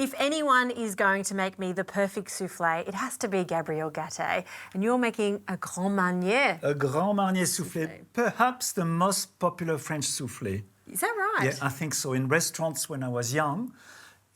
If anyone is going to make me the perfect soufflé, it has to be Gabriel Gate. And you're making a Grand Marnier. A Grand Marnier Soufflé, perhaps the most popular French soufflé. Is that right? Yeah, I think so. In restaurants when I was young,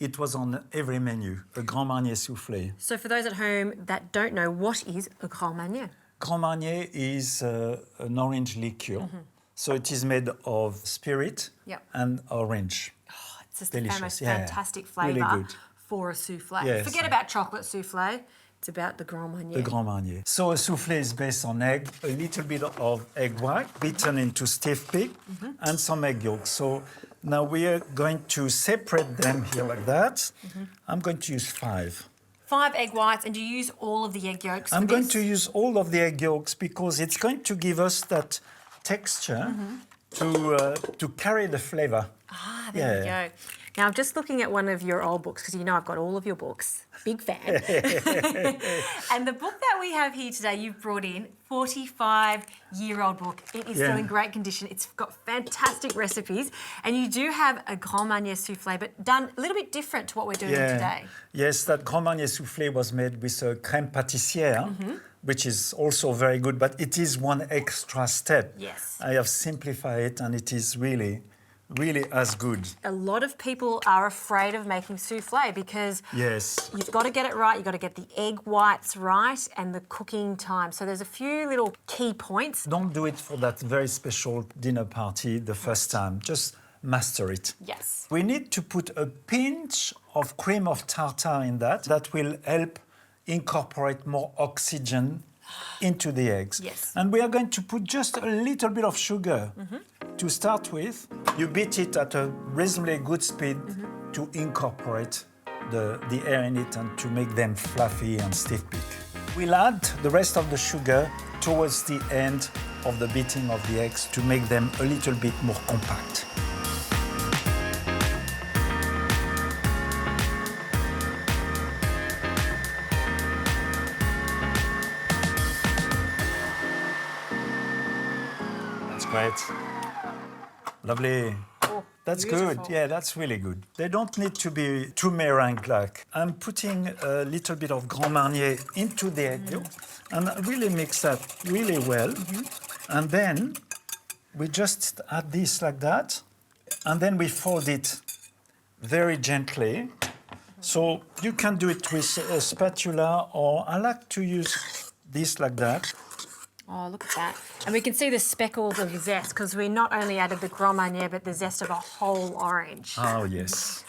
it was on every menu, a Grand Marnier Soufflé. So for those at home that don't know, what is a Grand Marnier? Grand Marnier is an orange liqueur. So it is made of spirit and orange. Oh, it's just Delicious. the most Yeah. fantastic flavour Really good. for a soufflé. Yes. Forget about chocolate soufflé. It's about the Grand Marnier. The Grand Marnier. So a soufflé is based on egg, a little bit of egg white beaten into stiff peak, and some egg yolk. So now we are going to separate them here like that. I'm going to use 5. 5 egg whites, and do you use all of the egg yolks I'm for going this? to use all of the egg yolks because it's going to give us that texture to carry the flavour. Ah, there you go. Now, I'm just looking at one of your old books, because you know I've got all of your books. Big fan. And the book that we have here today, you've brought in, 45-year-old book. It is still in great condition. It's got fantastic recipes. And you do have a Grand Marnier Soufflé, but done a little bit different to what we're doing today. Yes, that Grand Marnier Soufflé was made with a crème pâtissière, which is also very good, but it is one extra step. Yes. I have simplified it, and it is really as good. A lot of people are afraid of making soufflé because you've got to get it right, you've got to get the egg whites right and the cooking time. So there's a few little key points. Don't do it for that very special dinner party the first time. Just master it. Yes. We need to put a pinch of cream of tartar in that. That will help incorporate more oxygen into the eggs. Yes. And we are going to put just a little bit of sugar to start with. You beat it at a reasonably good speed to incorporate the air in it and to make them fluffy and stiff peak. We'll add the rest of the sugar towards the end of the beating of the eggs to make them a little bit more compact. Great. Lovely. Oh, that's beautiful. good. Yeah, that's really good. They don't need to be too meringue-like. I'm putting a little bit of Grand Marnier into the egg yolk and really mix that really well. And then we just add this like that. And then we fold it very gently. So you can do it with a spatula, or I like to use this like that. Oh, look at that. And we can see the speckles of zest because we not only added the Grand Marnier, but the zest of a whole orange. Oh, yes.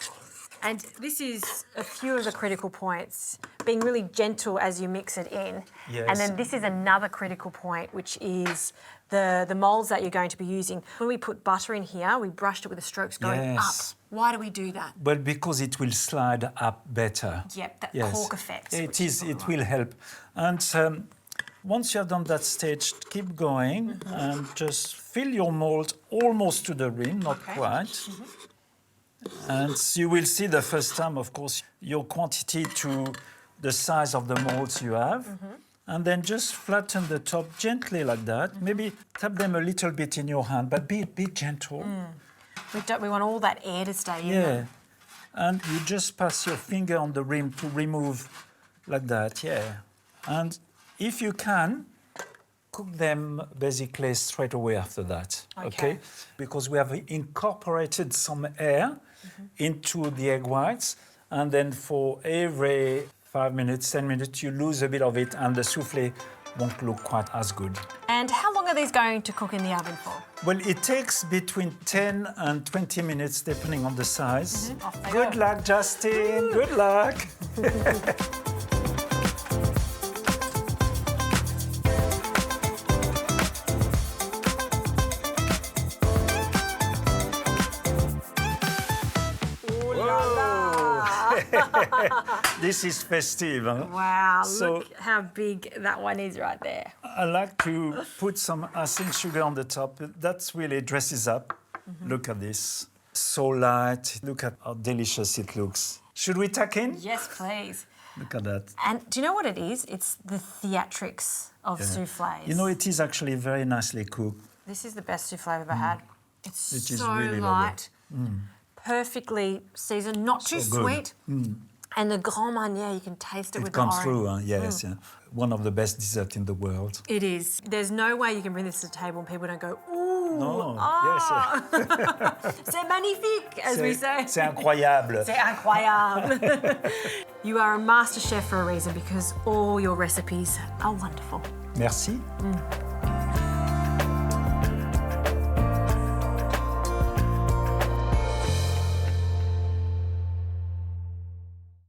And this is a few of the critical points, being really gentle as you mix it in. Yes. And then this is another critical point, which is the moulds that you're going to be using. When we put butter in here, we brushed it with the strokes going up. Why do we do that? Well, because it will slide up better. Yep, that cork effect. It will help. And once you have done that stage, keep going and just fill your mold almost to the rim, not quite. And you will see the first time, of course, your quantity to the size of the molds you have. And then just flatten the top gently like that. Maybe tap them a little bit in your hand, but be gentle. We want all that air to stay in there. And you just pass your finger on the rim to remove like that, And if you can, cook them basically straight away after that, okay? Because we have incorporated some air into the egg whites, and then for every 5 minutes, 10 minutes, you lose a bit of it, and the soufflé won't look quite as good. And how long are these going to cook in the oven for? Well, it takes between 10 and 20 minutes, depending on the size. Good luck, Justin. Good luck. This is festive. Huh? Wow, look how big that one is right there. I like to put some icing sugar on the top. That really dresses up. Look at this. So light. Look at how delicious it looks. Should we tuck in? Yes, please. Look at that. And do you know what it is? It's the theatrics of soufflés. You know, it is actually very nicely cooked. This is the best soufflé I've ever had. It's It is so really light, perfectly seasoned, not too sweet. And the Grand Marnier, you can taste it with It comes the through, orange. yes. Yeah. One of the best desserts in the world. It is. There's no way you can bring this to the table and people don't go, ooh, No, ah, c'est magnifique, as we say. C'est incroyable. C'est incroyable. You are a master chef for a reason because all your recipes are wonderful. Merci.